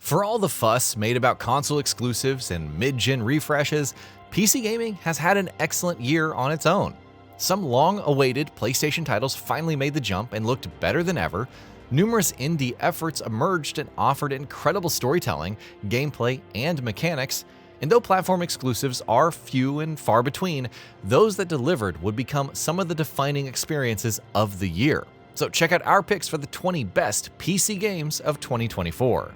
For all the fuss made about console exclusives and mid-gen refreshes, PC gaming has had an excellent year on its own. Some long-awaited PlayStation titles finally made the jump and looked better than ever. Numerous indie efforts emerged and offered incredible storytelling, gameplay, and mechanics. And though platform exclusives are few and far between, those that delivered would become some of the defining experiences of the year. So check out our picks for the 20 best PC games of 2024.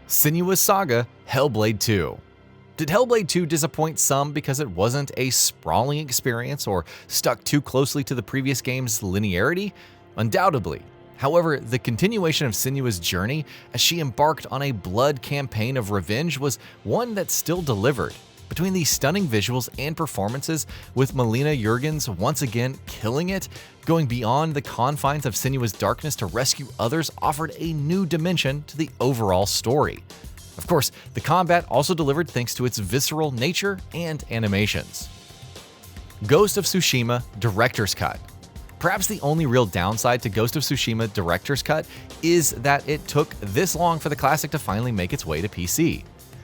Sinuous Saga Hellblade 2. Did Hellblade 2 disappoint some because it wasn't a sprawling experience or stuck too closely to the previous game's linearity? Undoubtedly. However, the continuation of Sinuous' journey as she embarked on a blood campaign of revenge was one that still delivered. Between these stunning visuals and performances, with Melina Juergens once again killing it, going beyond the confines of Sinuous' darkness to rescue others offered a new dimension to the overall story. Of course, the combat also delivered thanks to its visceral nature and animations. Ghost of Tsushima Director's Cut. Perhaps the only real downside to Ghost of Tsushima Director's Cut is that it took this long for the classic to finally make its way to PC.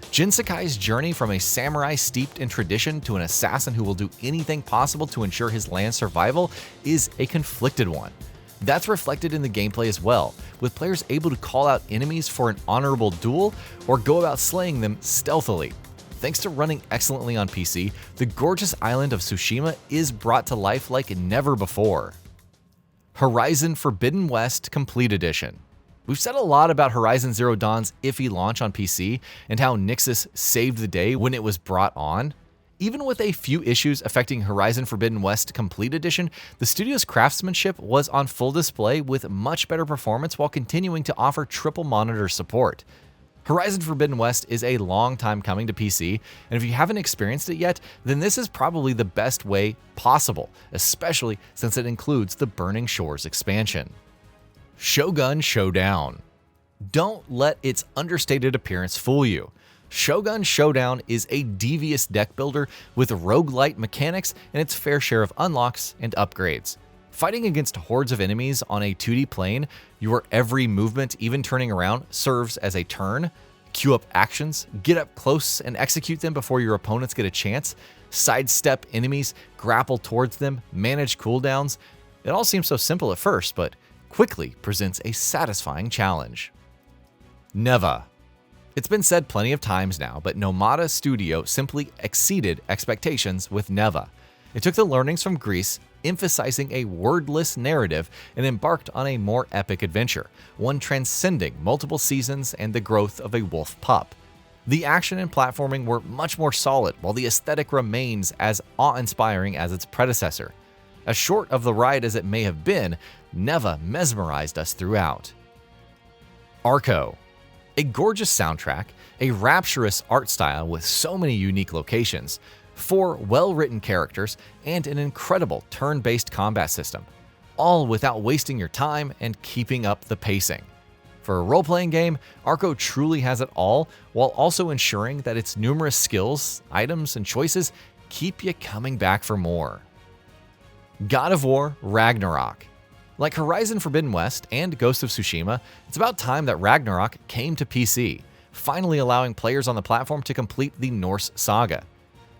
Jin Sakai's journey from a samurai steeped in tradition to an assassin who will do anything possible to ensure his land's survival is a conflicted one. That's reflected in the gameplay as well, with players able to call out enemies for an honorable duel or go about slaying them stealthily. Thanks to running excellently on PC, the gorgeous island of Tsushima is brought to life like never before. Horizon Forbidden West Complete Edition. We've said a lot about Horizon Zero Dawn's iffy launch on PC and how Nixxes saved the day when it was brought on. Even with a few issues affecting Horizon Forbidden West Complete Edition, the studio's craftsmanship was on full display with much better performance while continuing to offer triple monitor support. Horizon Forbidden West is a long time coming to PC, and if you haven't experienced it yet, then this is probably the best way possible, especially since it includes the Burning Shores expansion. Shogun Showdown. Don't let its understated appearance fool you. Shogun Showdown is a devious deck builder with roguelite mechanics and its fair share of unlocks and upgrades. Fighting against hordes of enemies on a 2D plane, your every movement, even turning around, serves as a turn. Queue up actions, get up close and execute them before your opponents get a chance, sidestep enemies, grapple towards them, manage cooldowns. It all seems so simple at first, but quickly presents a satisfying challenge. NEVE. It's been said plenty of times now, but Nomada Studio simply exceeded expectations with NEVE. It took the learnings from Greece, emphasizing a wordless narrative, and embarked on a more epic adventure, one transcending multiple seasons and the growth of a wolf pup. The action and platforming were much more solid, while the aesthetic remains as awe-inspiring as its predecessor. As short of the ride as it may have been, NEVE mesmerized us throughout. Arco. A gorgeous soundtrack, a rapturous art style with so many unique locations, 4 well-written characters, and an incredible turn-based combat system, all without wasting your time and keeping up the pacing. For a role-playing game, Arco truly has it all, while also ensuring that its numerous skills, items, and choices keep you coming back for more. God of War Ragnarok. Like Horizon Forbidden West and Ghost of Tsushima, it's about time that Ragnarok came to PC, finally allowing players on the platform to complete the Norse saga.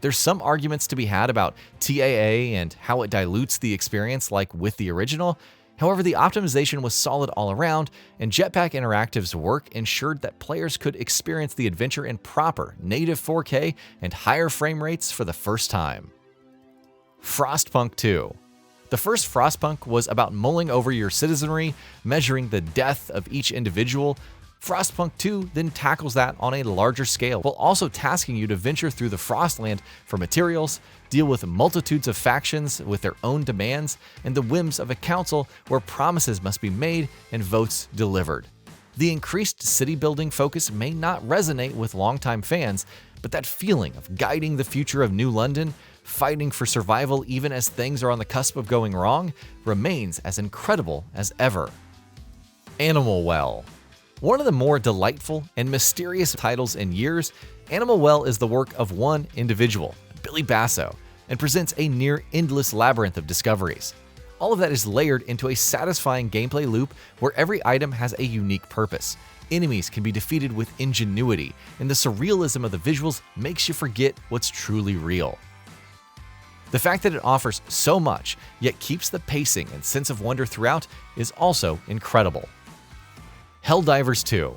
There's some arguments to be had about TAA and how it dilutes the experience like with the original. However, the optimization was solid all around, and Jetpack Interactive's work ensured that players could experience the adventure in proper native 4K and higher frame rates for the first time. Frostpunk 2. The first Frostpunk was about mulling over your citizenry, measuring the death of each individual. Frostpunk 2 then tackles that on a larger scale, while also tasking you to venture through the Frostland for materials, deal with multitudes of factions with their own demands, and the whims of a council where promises must be made and votes delivered. The increased city-building focus may not resonate with longtime fans, but that feeling of guiding the future of New London, fighting for survival even as things are on the cusp of going wrong, remains as incredible as ever. Animal Well. One of the more delightful and mysterious titles in years, Animal Well is the work of one individual, Billy Basso, and presents a near endless labyrinth of discoveries. All of that is layered into a satisfying gameplay loop where every item has a unique purpose. Enemies can be defeated with ingenuity, and the surrealism of the visuals makes you forget what's truly real. The fact that it offers so much, yet keeps the pacing and sense of wonder throughout, is also incredible. Helldivers 2.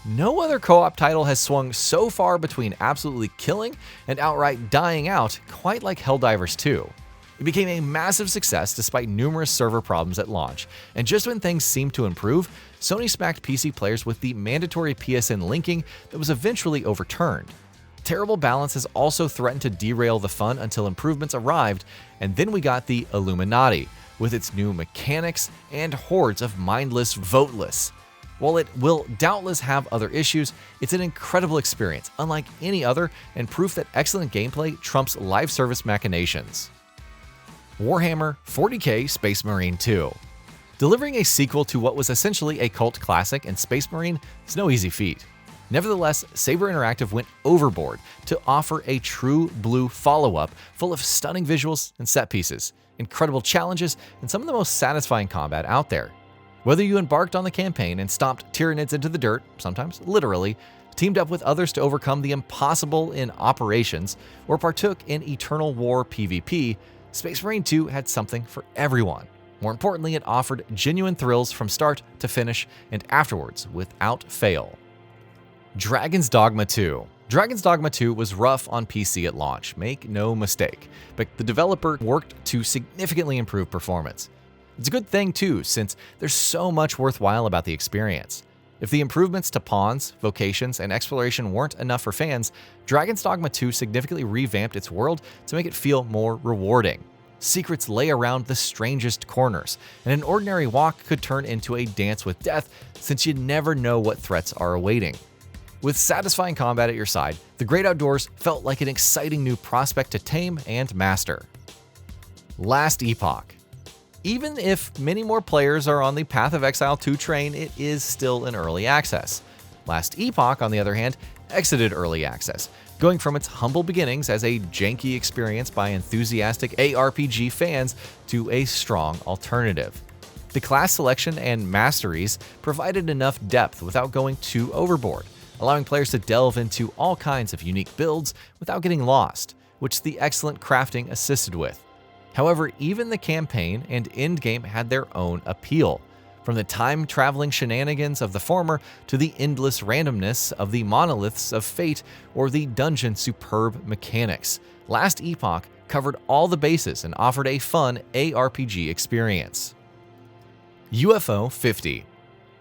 No other co-op title has swung so far between absolutely killing and outright dying out quite like Helldivers 2. It became a massive success despite numerous server problems at launch, and just when things seemed to improve, Sony smacked PC players with the mandatory PSN linking that was eventually overturned. Terrible balance has also threatened to derail the fun until improvements arrived, and then we got the Illuminati, with its new mechanics and hordes of mindless voteless. While it will doubtless have other issues, it's an incredible experience, unlike any other, and proof that excellent gameplay trumps live service machinations. Warhammer 40K Space Marine 2. Delivering a sequel to what was essentially a cult classic in Space Marine is no easy feat. Nevertheless, Saber Interactive went overboard to offer a true blue follow-up full of stunning visuals and set pieces, incredible challenges, and some of the most satisfying combat out there. Whether you embarked on the campaign and stomped Tyranids into the dirt, sometimes literally, teamed up with others to overcome the impossible in operations, or partook in Eternal War PvP, Space Marine 2 had something for everyone. More importantly, it offered genuine thrills from start to finish and afterwards without fail. Dragon's Dogma 2. Dragon's Dogma 2 was rough on PC at launch, make no mistake, but the developer worked to significantly improve performance. It's a good thing too, since there's so much worthwhile about the experience. If the improvements to pawns, vocations, and exploration weren't enough for fans, Dragon's Dogma 2 significantly revamped its world to make it feel more rewarding. Secrets lay around the strangest corners, and an ordinary walk could turn into a dance with death since you never know what threats are awaiting. With satisfying combat at your side, the Great Outdoors felt like an exciting new prospect to tame and master. Last Epoch. Even if many more players are on the Path of Exile 2 train, it is still in early access. Last Epoch, on the other hand, exited early access, going from its humble beginnings as a janky experience by enthusiastic ARPG fans to a strong alternative. The class selection and masteries provided enough depth without going too overboard, allowing players to delve into all kinds of unique builds without getting lost, which the excellent crafting assisted with. However, even the campaign and endgame had their own appeal. From the time-traveling shenanigans of the former to the endless randomness of the monoliths of fate or the dungeon's superb mechanics, Last Epoch covered all the bases and offered a fun ARPG experience. UFO 50.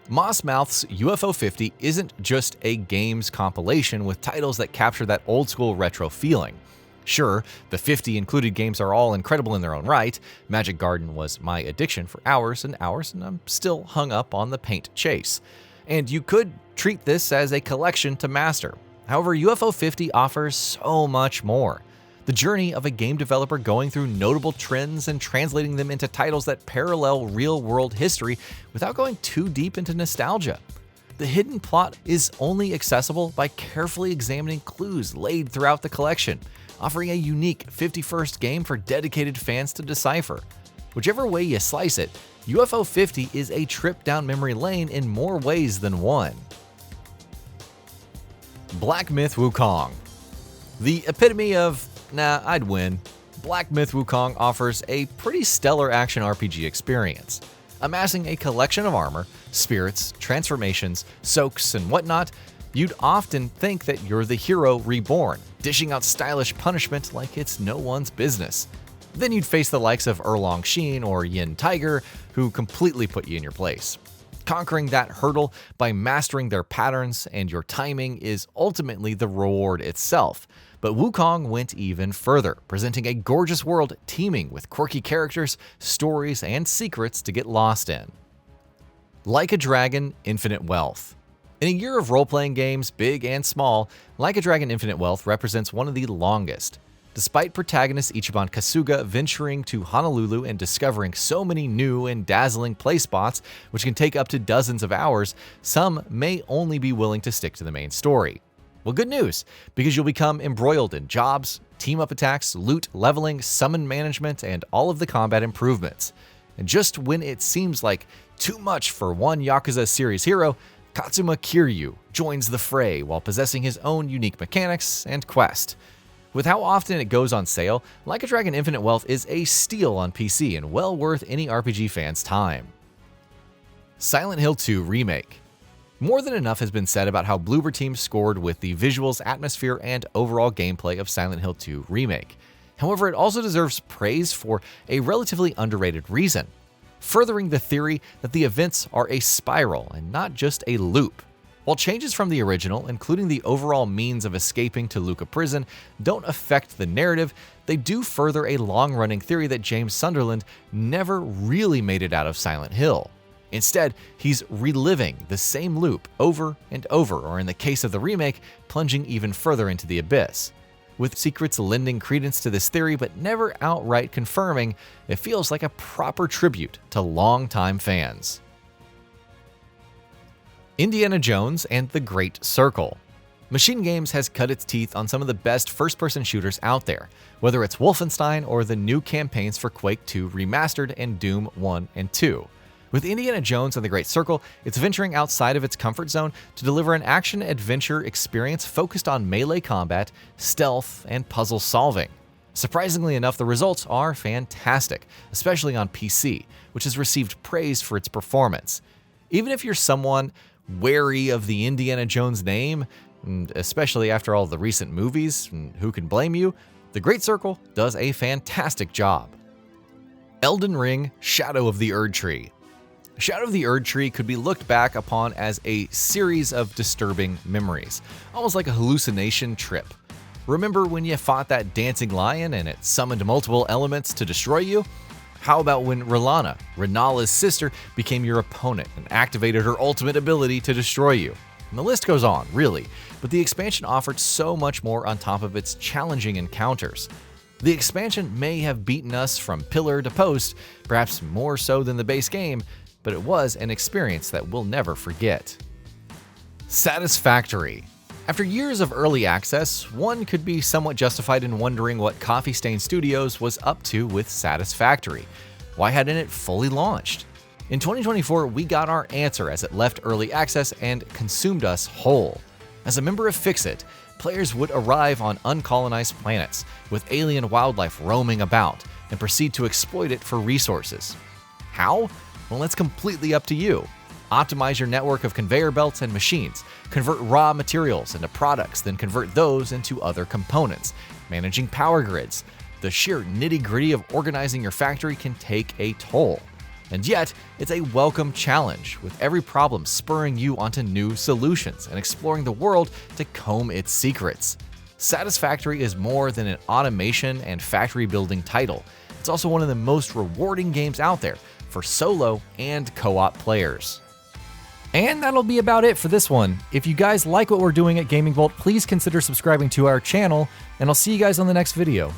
Moss Mouth's UFO 50 isn't just a games compilation with titles that capture that old-school retro feeling. Sure, the 50 included games are all incredible in their own right. Magic Garden was my addiction for hours and hours, and I'm still hung up on the paint chase. And you could treat this as a collection to master. However, UFO 50 offers so much more. The journey of a game developer going through notable trends and translating them into titles that parallel real-world history without going too deep into nostalgia. The hidden plot is only accessible by carefully examining clues laid throughout the collection, offering a unique 51st game for dedicated fans to decipher. Whichever way you slice it, UFO 50 is a trip down memory lane in more ways than one. Black Myth Wukong. The epitome of, nah, I'd win. Black Myth Wukong offers a pretty stellar action RPG experience. Amassing a collection of armor, spirits, transformations, soaks, and whatnot, you'd often think that you're the hero reborn, dishing out stylish punishment like it's no one's business. Then you'd face the likes of Erlong Sheen or Yin Tiger, who completely put you in your place. Conquering that hurdle by mastering their patterns and your timing is ultimately the reward itself. But Wukong went even further, presenting a gorgeous world teeming with quirky characters, stories, and secrets to get lost in. Like a Dragon Infinite Wealth. In a year of role-playing games, big and small, Like a Dragon Infinite Wealth represents one of the longest. Despite protagonist Ichiban Kasuga venturing to Honolulu and discovering so many new and dazzling play spots, which can take up to dozens of hours, some may only be willing to stick to the main story. Well, good news, because you'll become embroiled in jobs, team-up attacks, loot, leveling, summon management, and all of the combat improvements. And just when it seems like too much for one Yakuza series hero, Katsuma Kiryu joins the fray while possessing his own unique mechanics and quest. With how often it goes on sale, Like a Dragon Infinite Wealth is a steal on PC and well worth any RPG fan's time. Silent Hill 2 Remake. More than enough has been said about how Bloober Team scored with the visuals, atmosphere, and overall gameplay of Silent Hill 2 Remake. However, it also deserves praise for a relatively underrated reason, furthering the theory that the events are a spiral and not just a loop. While changes from the original, including the overall means of escaping to Luca Prison, don't affect the narrative, they do further a long-running theory that James Sunderland never really made it out of Silent Hill. Instead, he's reliving the same loop over and over, or in the case of the remake, plunging even further into the abyss. With secrets lending credence to this theory but never outright confirming, it feels like a proper tribute to longtime fans. Indiana Jones and the Great Circle. Machine Games has cut its teeth on some of the best first-person shooters out there, whether it's Wolfenstein or the new campaigns for Quake 2 Remastered and Doom 1 and 2. With Indiana Jones and the Great Circle, it's venturing outside of its comfort zone to deliver an action-adventure experience focused on melee combat, stealth, and puzzle solving. Surprisingly enough, the results are fantastic, especially on PC, which has received praise for its performance. Even if you're someone wary of the Indiana Jones name, and especially after all the recent movies, and who can blame you, the Great Circle does a fantastic job. Elden Ring Shadow of the Erdtree. Shadow of the Erdtree could be looked back upon as a series of disturbing memories, almost like a hallucination trip. Remember when you fought that dancing lion and it summoned multiple elements to destroy you? How about when Renala's sister, became your opponent and activated her ultimate ability to destroy you? And the list goes on, really, but the expansion offered so much more on top of its challenging encounters. The expansion may have beaten us from pillar to post, perhaps more so than the base game, but it was an experience that we'll never forget. Satisfactory. After years of early access, one could be somewhat justified in wondering what Stain Studios was up to with Satisfactory. Why hadn't it fully launched? In 2024, we got our answer as it left early access and consumed us whole. As a member of Fixit, players would arrive on uncolonized planets, with alien wildlife roaming about, and proceed to exploit it for resources. How? Well, it's completely up to you. Optimize your network of conveyor belts and machines, convert raw materials into products, then convert those into other components, managing power grids. The sheer nitty-gritty of organizing your factory can take a toll. And yet, it's a welcome challenge, with every problem spurring you onto new solutions and exploring the world to comb its secrets. Satisfactory is more than an automation and factory building title. It's also one of the most rewarding games out there for solo and co-op players. And that'll be about it for this one. If you guys like what we're doing at GamingBolt, please consider subscribing to our channel, and I'll see you guys on the next video.